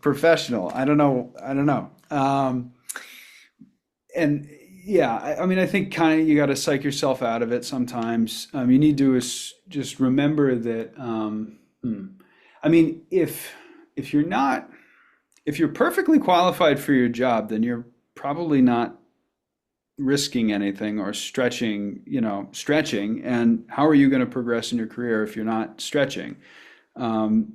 professional. I don't know. And yeah, I mean, I think kind of you got to psych yourself out of it sometimes. You need to just remember that. I mean, if you're not, if you're perfectly qualified for your job, then you're probably not risking anything or stretching. And how are you going to progress in your career if you're not stretching?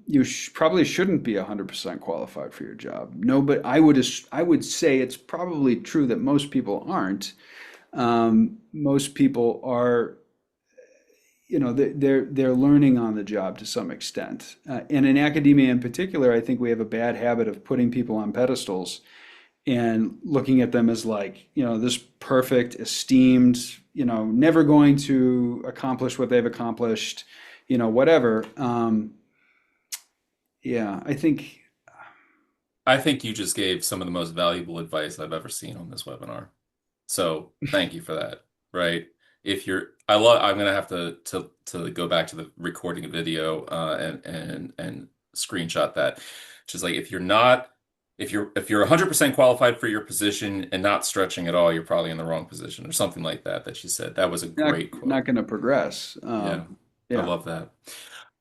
You probably shouldn't be 100% qualified for your job. No, but I would say it's probably true that most people aren't. Most people are, they're learning on the job to some extent. And in academia in particular, I think we have a bad habit of putting people on pedestals and looking at them as like, this perfect, esteemed, never going to accomplish what they've accomplished, whatever. Yeah, I think, I think you just gave some of the most valuable advice I've ever seen on this webinar. So thank you for that. Right? I'm gonna have to go back to the recording a video and screenshot that. Just like if you're 100% qualified for your position and not stretching at all, you're probably in the wrong position or something like that that you said. That was a not great quote. not going to progress. Yeah, I Yeah. love that.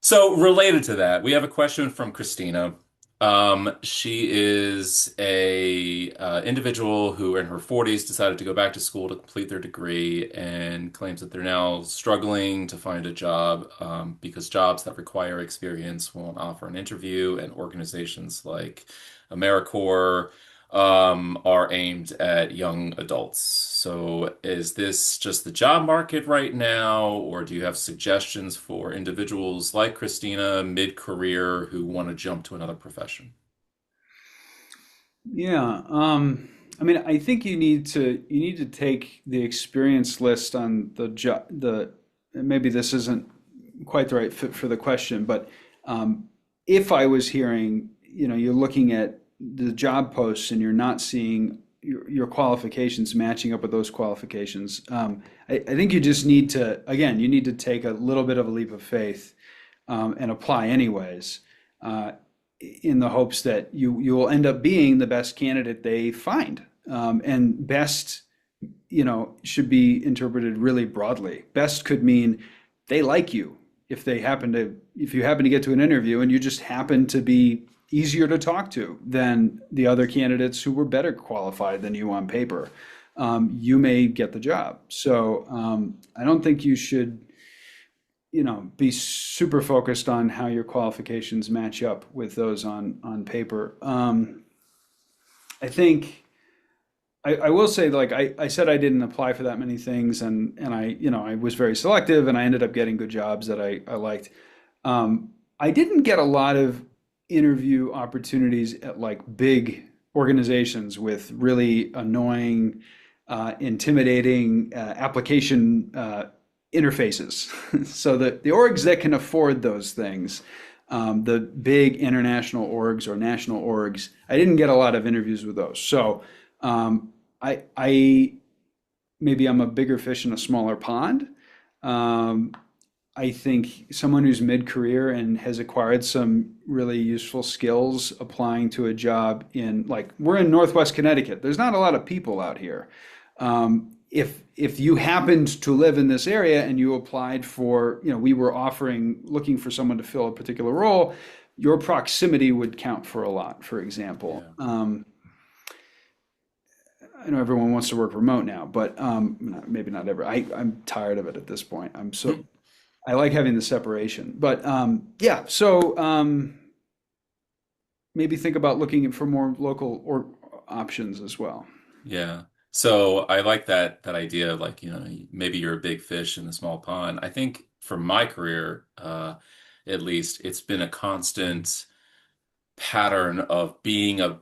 So related to that, we have a question from Christina. She is a individual who in her 40s decided to go back to school to complete their degree and claims that they're now struggling to find a job because jobs that require experience won't offer an interview, and organizations like AmeriCorps are aimed at young adults. So is this just the job market right now, or do you have suggestions for individuals like Christina, mid-career, who want to jump to another profession? Yeah. I mean, I think you need to take the experience list on the job. Maybe this isn't quite the right fit for the question, but if I was hearing, you're looking at the job posts and you're not seeing your qualifications matching up with those qualifications, I think you just need to, again, you need to take a little bit of a leap of faith, and apply anyways. in the hopes that you will end up being the best candidate they find. And best, should be interpreted really broadly. Best could mean they like you if you happen to get to an interview and you just happen to be easier to talk to than the other candidates who were better qualified than you on paper. You may get the job. So I don't think you should, be super focused on how your qualifications match up with those on paper. I think I will say, like I said, I didn't apply for that many things, and I was very selective, and I ended up getting good jobs that I liked. I didn't get a lot of interview opportunities at like big organizations with really annoying, intimidating application interfaces. So the orgs that can afford those things, the big international orgs or national orgs, I didn't get a lot of interviews with those. So I maybe I'm a bigger fish in a smaller pond. Um, I think someone who's mid-career and has acquired some really useful skills applying to a job in, like, we're in Northwest Connecticut. There's not a lot of people out here. If you happened to live in this area and you applied for, we were looking for someone to fill a particular role, your proximity would count for a lot, for example. Yeah. I know everyone wants to work remote now, but maybe not ever. I'm tired of it at this point. I like having the separation. But yeah, so maybe think about looking for more local or options as well. Yeah. So I like that idea of, like, maybe you're a big fish in a small pond. I think for my career, at least, it's been a constant pattern of being a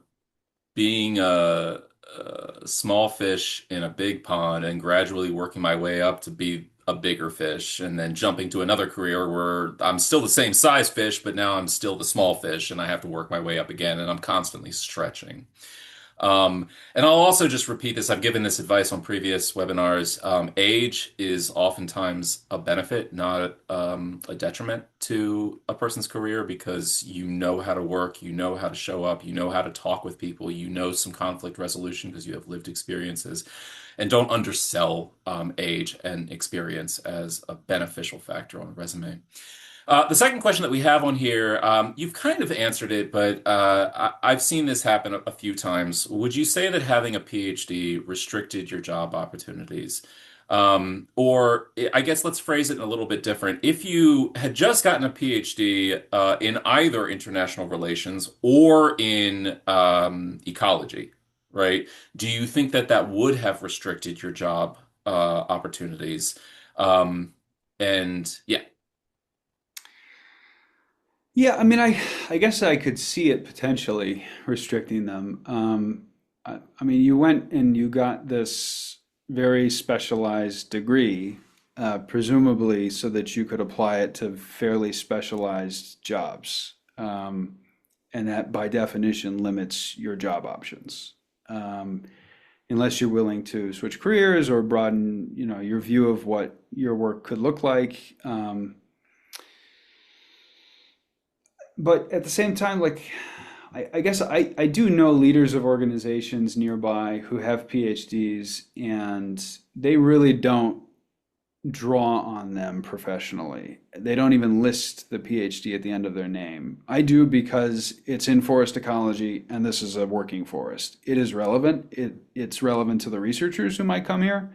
small fish in a big pond and gradually working my way up to be a bigger fish, and then jumping to another career where I'm still the same size fish, but now I'm still the small fish and I have to work my way up again, and I'm constantly stretching. And I'll also just repeat this. I've given this advice on previous webinars. Age is oftentimes a benefit, not a detriment to a person's career, because you know how to work, you know how to show up, you know how to talk with people, you know some conflict resolution because you have lived experiences. And don't undersell age and experience as a beneficial factor on a resume. The second question that we have on here, you've kind of answered it, but I've seen this happen a few times. Would you say that having a PhD restricted your job opportunities? Or I guess let's phrase it in a little bit different. If you had just gotten a PhD in either international relations or in ecology, right? Do you think that that would have restricted your job opportunities? Um, and yeah. Yeah, I mean, I guess I could see it potentially restricting them. I mean, you went and you got this very specialized degree, presumably so that you could apply it to fairly specialized jobs. And that by definition limits your job options. Um, Unless you're willing to switch careers or broaden, your view of what your work could look like. But at the same time, like, I guess I do know leaders of organizations nearby who have PhDs, and they really don't draw on them professionally. They don't even list the PhD at the end of their name. I do because it's in forest ecology, and this is a working forest. It is relevant. It's relevant to the researchers who might come here.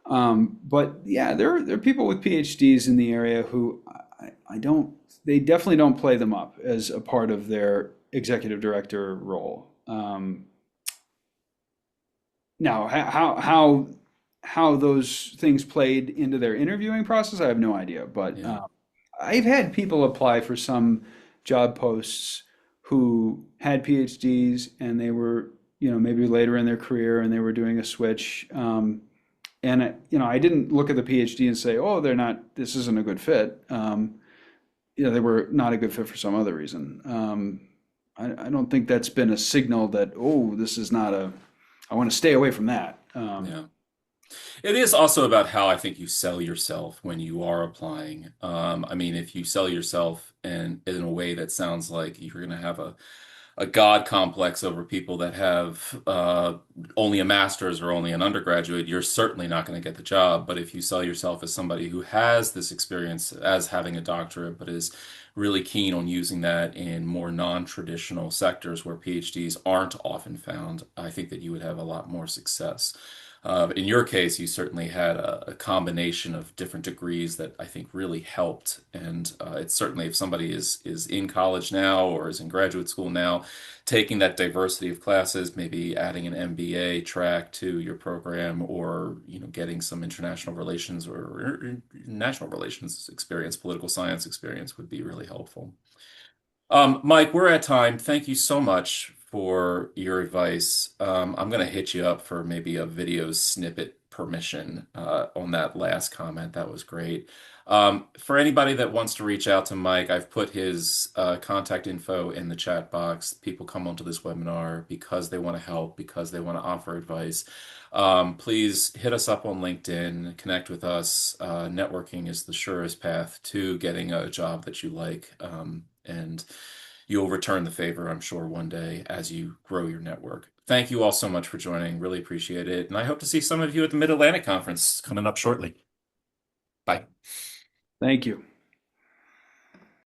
But yeah, there are people with PhDs in the area who I don't. They definitely don't play them up as a part of their executive director role. Now, how those things played into their interviewing process, I have no idea. But Yeah. I've had people apply for some job posts who had PhDs, and they were, maybe later in their career, and they were doing a switch. And I didn't look at the PhD and say, oh, they're not. This isn't a good fit. They were not a good fit for some other reason. I don't think that's been a signal that, oh, this is not I want to stay away from that. Yeah. It is also about how I think you sell yourself when you are applying. I mean, if you sell yourself and in a way that sounds like you're going to have a god complex over people that have only a master's or only an undergraduate, you're certainly not going to get the job. But if you sell yourself as somebody who has this experience as having a doctorate, but is really keen on using that in more non-traditional sectors where PhDs aren't often found, I think that you would have a lot more success. In your case, you certainly had a combination of different degrees that I think really helped. And it's certainly if somebody is in college now or is in graduate school now, taking that diversity of classes, maybe adding an MBA track to your program, or getting some international relations or national relations experience, political science experience would be really helpful. Mike, we're at time. Thank you so much for your advice. I'm going to hit you up for maybe a video snippet permission on that last comment. That was great. For anybody that wants to reach out to Mike, I've put his contact info in the chat box. People come onto this webinar because they want to help, because they want to offer advice. Please hit us up on LinkedIn, connect with us. Networking is the surest path to getting a job that you like. And you'll return the favor, I'm sure, one day as you grow your network. Thank you all so much for joining. Really appreciate it. And I hope to see some of you at the Mid-Atlantic Conference coming up shortly. Bye. Thank you.